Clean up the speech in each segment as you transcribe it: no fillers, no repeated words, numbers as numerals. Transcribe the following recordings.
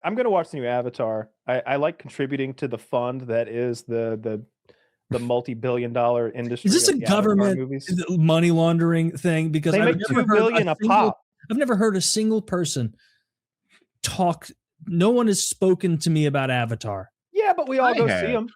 I'm gonna watch the new Avatar. I like contributing to the fund that is the multi-billion-dollar industry Is this of a the Avatar government movies. money laundering thing? Because They I've make never $2 heard billion a pop. I've never heard a single person talk. No one has spoken to me about Avatar. Yeah, but we all go see them.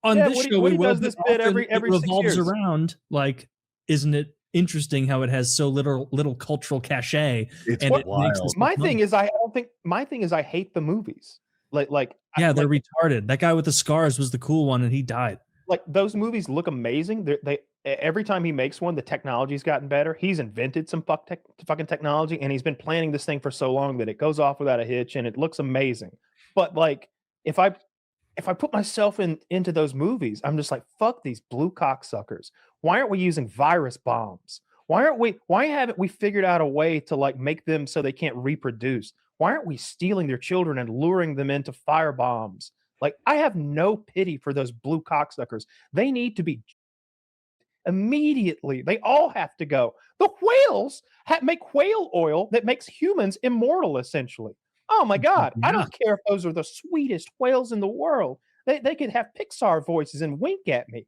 On Yeah, this Woody, show, Woody we will, does this but bit often every it 6 revolves years. around, like, isn't it interesting how it has so little cultural cachet? It's and it makes wild. this My much thing money. is, I hate the movies. Like Yeah, they're retarded. That guy with the scars was the cool one, and he died. like those movies look amazing. They every time he makes one, the technology's gotten better. He's invented some fucking technology, and he's been planning this thing for so long that it goes off without a hitch, and it looks amazing. But like, if I put myself into those movies, I'm just like, fuck these blue cocksuckers. Why aren't we using virus bombs? Why haven't we figured out a way to like make them so they can't reproduce? Why aren't we stealing their children and luring them into fire bombs? Like, I have no pity for those blue cocksuckers. They need to be immediately. They all have to go. The whales make whale oil that makes humans immortal, essentially. Oh my God. I don't care if those are the sweetest whales in the world. They could have Pixar voices and wink at me.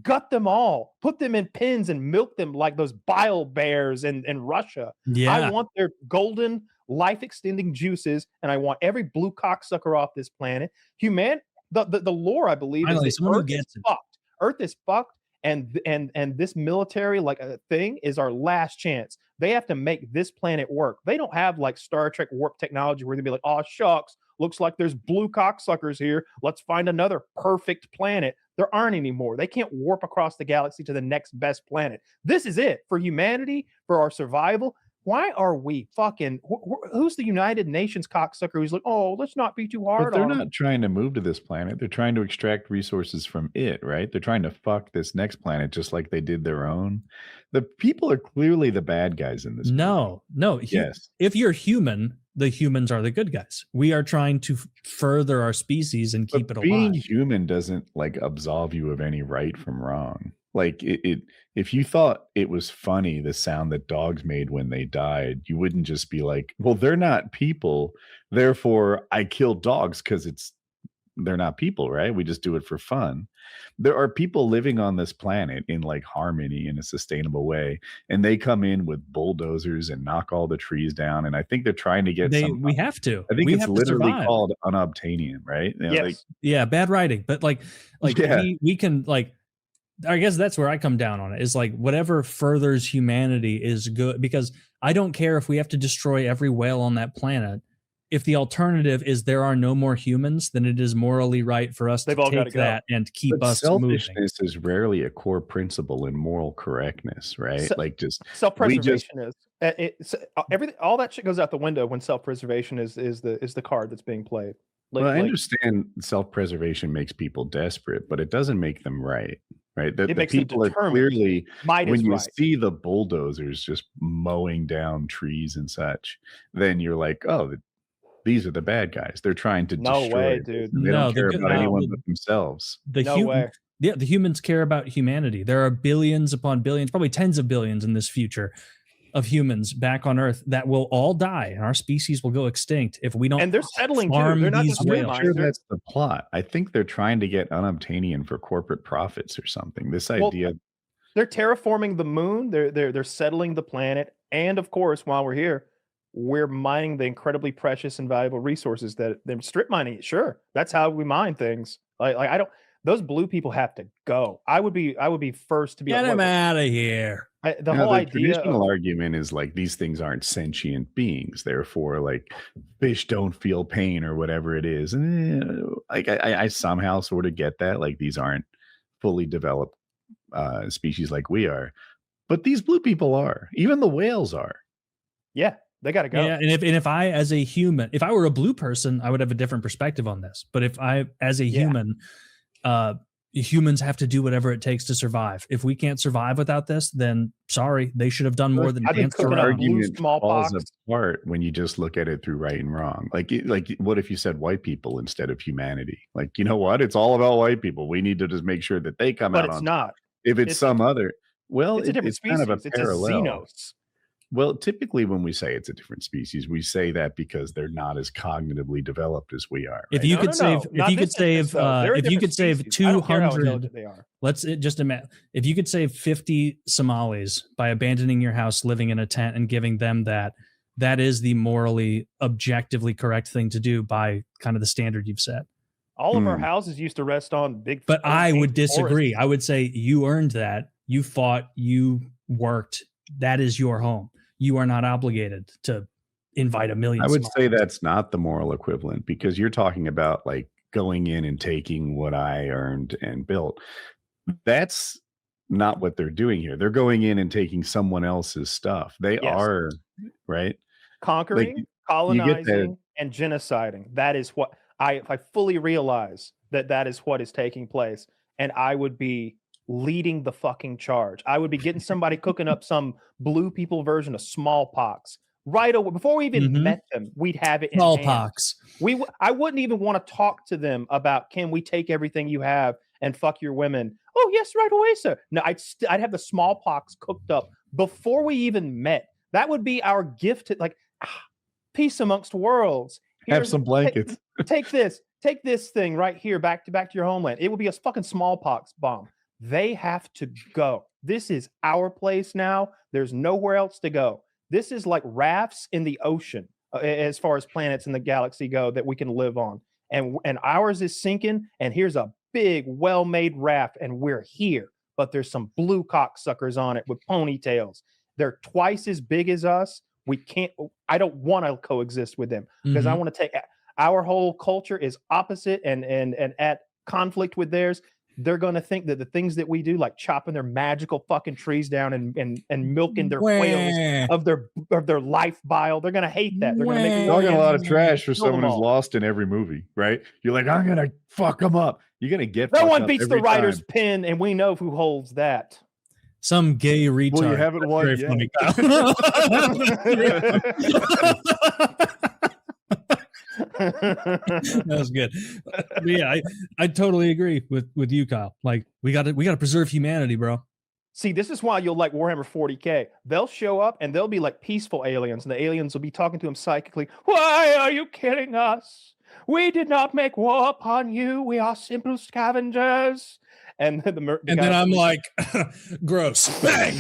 Gut them all, put them in pens and milk them like those bile bears in Russia. Yeah. I want their golden life-extending juices, and I want every blue cocksucker off this planet. The lore, I believe, Finally, is that someone who Earth is gets it. fucked. Earth is fucked, and this military like a thing is our last chance. They have to make this planet work. They don't have like Star Trek warp technology where they'd be like, oh shucks, looks like there's blue cocksuckers here. Let's find another perfect planet. There aren't anymore. They can't warp across the galaxy to the next best planet. This is it for humanity, for our survival. Why are we fucking? Who's the United Nations cocksucker who's like, oh, let's not be too hard But they're on them? not trying to move to this planet. They're trying to extract resources from it, right? They're trying to fuck this next planet just like they did their own. The people are clearly the bad guys in this. No. Yes. If you're human, the humans are the good guys. We are trying to further our species and keep it alive. Being human doesn't like absolve you of any right from wrong. Like it if you thought it was funny the sound that dogs made when they died, you wouldn't just be like, well, they're not people, therefore I kill dogs because they're not people, right? We just do it for fun. There are people living on this planet in like harmony in a sustainable way, and they come in with bulldozers and knock all the trees down. And I think they're trying to get we have to. I think we it's have to literally survive. called unobtainium, right? You know, Yes. like, Yeah, bad writing, but like Yeah. we can like. I guess that's where I come down on it. Is like whatever furthers humanity is good, because I don't care if we have to destroy every whale on that planet. If the alternative is there are no more humans, then it is morally right for us They've to all gotta take go. that and keep but us moving. selfishness is rarely a core principle in moral correctness, right? Like just Self-preservation is everything. All that shit goes out the window when self-preservation is the card that's being played. well, I understand self-preservation makes people desperate, but it doesn't make them right. Right. The makes them people are determined. clearly Might when is you right. see the bulldozers just mowing down trees and such, then you're like, oh, these are the bad guys. They're trying to No destroy way, this, dude. and they No, don't care the- about no, anyone the- but themselves. No way. Yeah, the humans care about humanity. There are billions upon billions, probably tens of billions in this future of humans back on Earth that will all die, and our species will go extinct if we don't. And they're settling too. farm They're not these just whales. I'm sure that's the plot. I think they're trying to get unobtainium for corporate profits or something. This idea. They're terraforming the moon. They're settling the planet, and of course, while we're here, we're mining the incredibly precious and valuable resources that they're strip mining. Sure, that's how we mine things. Like I don't. Those blue people have to go. I would be first to be. Get like, him what- out of here. The whole idea. Traditional argument is like these things aren't sentient beings, therefore, like fish don't feel pain or whatever it is. And like I somehow sort of get that. Like these aren't fully developed species like we are, but these blue people are. Even the whales are. Yeah, they got to go. Yeah, and if I, as a human, if I were a blue person, I would have a different perspective on this. But if I, as a human, humans have to do whatever it takes to survive. If we can't survive without this, then sorry, they should have done more than dance around. Argument falls apart when you just look at it through right and wrong. Like what if you said white people instead of humanity? Like, you know what? It's all about white people. We need to just make sure that they come out. But it's not. If it's some other, well, it's a different species. kind of a It's parallel. a xenos. Well, typically when we say it's a different species, we say that because they're not as cognitively developed as we are. If right? you No, could no, save, no. if Not you could this save, instance, though. They're a if you different could save species. I don't care how 200, intelligent they are. let's just imagine if you could save 50 Somalis by abandoning your house, living in a tent, and giving them that is the morally, objectively correct thing to do by kind of the standard you've set. All of our houses used to rest on big. But I would disagree. forests. I would say you earned that. You fought. You worked. That is your home. You are not obligated to invite a million. I would say Somalis. that's not the moral equivalent, because you're talking about like going in and taking what I earned and built. That's not what they're doing here. They're going in and taking someone else's stuff. They Yes. are, right? Conquering, you get colonizing, and genociding. That is what I fully realize that is what is taking place. And I would be leading the fucking charge. I would be getting somebody cooking up some blue people version of smallpox right away. Before we even Mhm. met them, we'd have it in hand. Smallpox. I wouldn't even want to talk to them about, can we take everything you have and fuck your women? Oh yes, right away, sir. No, I'd have the smallpox cooked up before we even met. That would be our gift to, like, peace amongst worlds. Have some blankets. Take this thing right here back to your homeland. It would be a fucking smallpox bomb. They have to go. This is our place now. There's nowhere else to go. This is like rafts in the ocean as far as planets in the galaxy go that we can live on. And ours is sinking, and here's a big, well-made raft, and we're here. But there's some blue cocksuckers on it with ponytails. They're twice as big as us. I don't want to coexist with them, because I want to take, our whole culture is opposite and at conflict with theirs. They're going to think that the things that we do, like chopping their magical fucking trees down and milking their whales of their life bile, they're going to hate that. They're going to make Talking a lot of trash for Kill them someone who's all. lost in every movie, right? You're like, I'm gonna fuck them up. You're gonna get No fucked one up beats the every writer's time. pen, and we know who holds that. Some gay retard. Well, you haven't That's won very yet. funny, That was good. But yeah, I totally agree with you, Kyle. Like, we got to preserve humanity, bro. See, this is why you'll like Warhammer 40K. They'll show up and they'll be like peaceful aliens, and the aliens will be talking to them psychically. Why are you killing us? We did not make war upon you. We are simple scavengers. And then then I'm like, gross. Bang.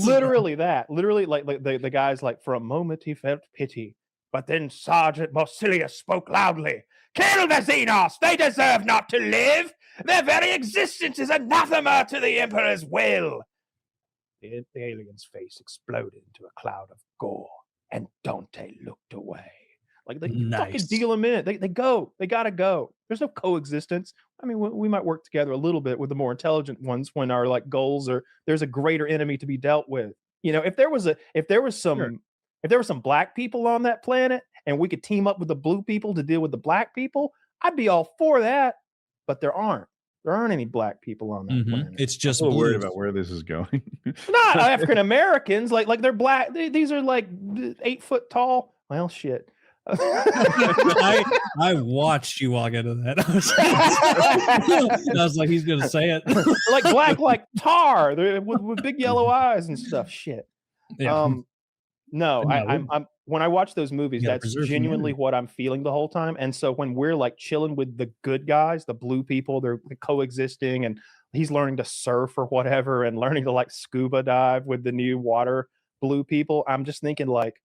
literally that. Literally, like the guy's like, for a moment he felt pity, but then Sergeant Morcilius spoke loudly. Kill the Xenos! They deserve not to live! Their very existence is anathema to the Emperor's will! The alien's face exploded into a cloud of gore, and Dante looked away. Like, they fucking deal them in. They go. They gotta go. There's no coexistence. I mean, we might work together a little bit with the more intelligent ones when our like goals are, there's a greater enemy to be dealt with. You know, if there was some black people on that planet and we could team up with the blue people to deal with the black people, I'd be all for that. But there aren't any black people on that planet. It's just I'm a little worried blues. about where this is going. Not African Americans. Like they're black. These are like 8 foot tall. Well, shit. I watched you walk into that. I was like, he's gonna say it. Like black, like tar. They're with big yellow eyes and stuff. Shit. Yeah. No, I'm when I watch those movies, You gotta that's preserve genuinely humanity. what I'm feeling the whole time. And so when we're like chilling with the good guys, the blue people, they're coexisting, and he's learning to surf or whatever, and learning to like scuba dive with the new water blue people. I'm just thinking like,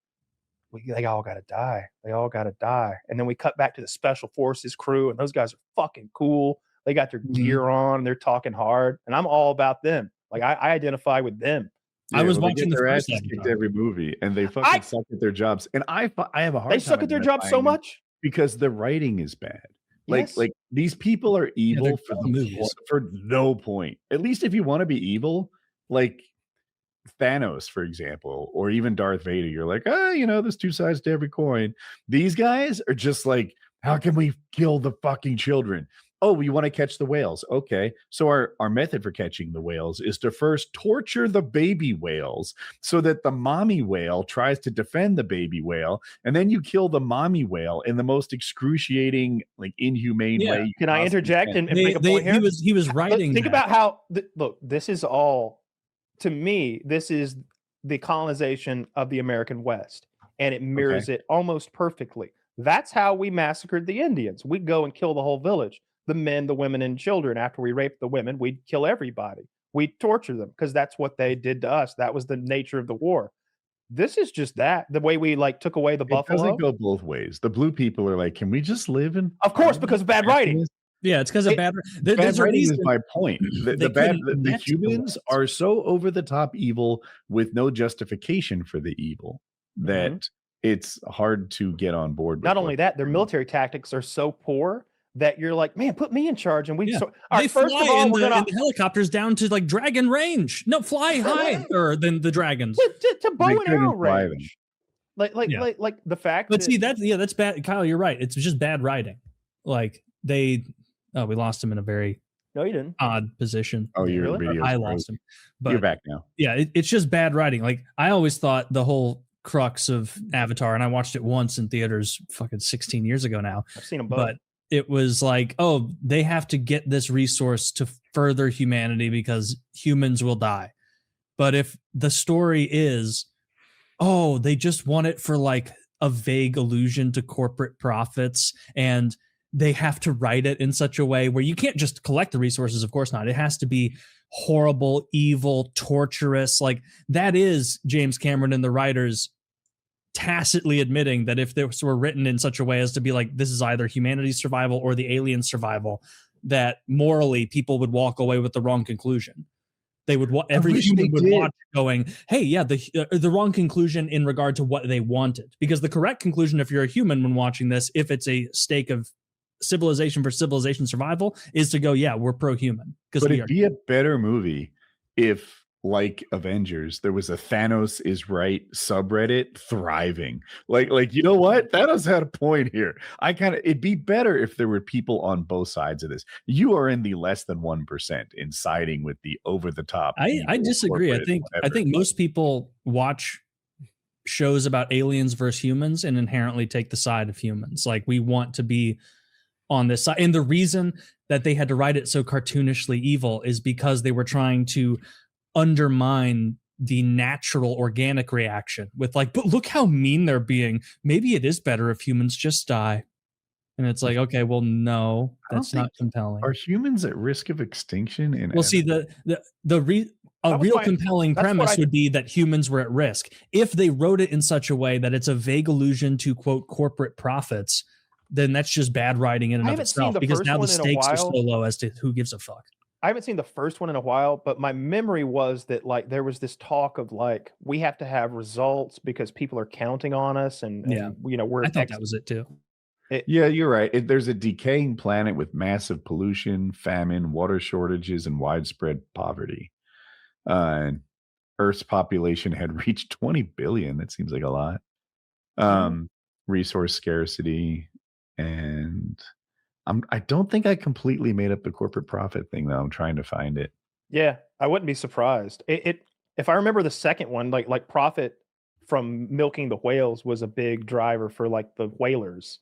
they all gotta die. They all gotta die. And then we cut back to the special forces crew, and those guys are fucking cool. They got their gear on, they're talking hard, and I'm all about them. Like I identify with them. I was well, watching they get the their first asses kicked episode. every movie, and they fucking suck at their jobs. And I have a hard time. They suck at their jobs so identifying them much because the writing is bad. Yes. Like these people are evil they're for dumb movies. for no point. At least if you want to be evil, like Thanos, for example, or even Darth Vader, you're like, there's two sides to every coin. These guys are just like, how can we kill the fucking children? Oh, we want to catch the whales. Okay. So our method for catching the whales is to first torture the baby whales so that the mommy whale tries to defend the baby whale. And then you kill the mommy whale in the most excruciating, like inhumane way. Can I interject and make a point here? He was writing. Think about how, look, this is all, to me, this is the colonization of the American West, and it mirrors it almost perfectly. That's how we massacred the Indians. We'd go and kill the whole village, the men, the women, and children. After we raped the women, we'd kill everybody. We'd torture them because that's what they did to us. That was the nature of the war. This is just that, the way we like took away the It buffalo. doesn't go both ways. The blue people are like, can we just live in? Of course, because of bad writing. Yeah, it's because of bad. Bad There's a writing is reason. my point. The humans are so over the top evil with no justification for the evil that it's hard to get on board with. Not only that, their military tactics are so poor that you're like, man, put me in charge, and we. Yeah. So, all they right, first fly of all, in we're the, gonna in the helicopters down to like dragon range. No, fly higher than the dragons. to bow They and couldn't arrow fly range. Like the fact. But that, see, that's bad. Kyle, you're right. It's just bad writing. Like we lost him in a very no, you didn't. odd position. Oh, your Really? video. I lost him. But You're back now. yeah, it's just bad writing. Like I always thought the whole crux of Avatar, and I watched it once in theaters fucking 16 years ago now. I've seen them both. But it was like, oh, they have to get this resource to further humanity because humans will die. But if the story is, oh, they just want it for like a vague allusion to corporate profits, and they have to write it in such a way where you can't just collect the resources. Of course not. It has to be horrible, evil, torturous. Like that is James Cameron and the writers tacitly admitting that if this were written in such a way as to be like, this is either humanity's survival or the alien survival, that morally people would walk away with the wrong conclusion. They would every human would watch going, hey, yeah, the wrong conclusion in regard to what they wanted. Because the correct conclusion, if you're a human when watching this, if it's a stake of civilization for civilization survival, is to go, yeah, we're pro-human. But it'd be a better movie if, like Avengers, there was a Thanos is right subreddit thriving. Like you know what? Thanos had a point here. It'd be better if there were people on both sides of this. You are in the less than 1% in siding with the over the top. I disagree. I think most people watch shows about aliens versus humans and inherently take the side of humans. Like we want to be on this side. And the reason that they had to write it so cartoonishly evil is because they were trying to undermine the natural organic reaction with like, but look how mean they're being. Maybe it is better if humans just die. And it's like, okay, well, no, that's not compelling. Are humans at risk of extinction? Well, see, a real compelling premise would be that humans were at risk. If they wrote it in such a way that it's a vague allusion to, quote, corporate profits, then that's just bad writing in and of itself, because now the stakes are so low as to who gives a fuck. I haven't seen the first one in a while, but my memory was that like there was this talk of like we have to have results because people are counting on us, and you know I thought that was it too. Yeah, you're right. There's a decaying planet with massive pollution, famine, water shortages, and widespread poverty. Earth's population had reached 20 billion. That seems like a lot. Resource scarcity, and I don't think I completely made up the corporate profit thing, though. I'm trying to find it. Yeah, I wouldn't be surprised. If I remember the second one, like profit from milking the whales was a big driver for like the whalers.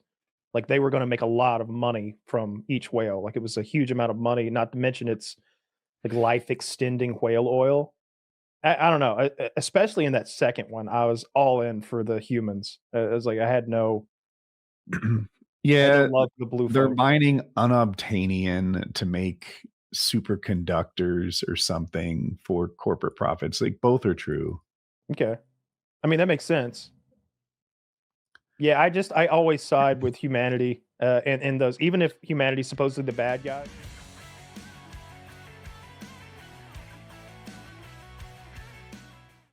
Like they were going to make a lot of money from each whale. Like it was a huge amount of money, not to mention it's like life extending whale oil. I don't know, especially in that second one, I was all in for the humans. It was like I had no. Yeah, love the blue. They're mining unobtainium to make superconductors or something for corporate profits. Like both are true. Okay, I mean that makes sense. Yeah, I always side with humanity, and those, even if humanity's supposedly the bad guy.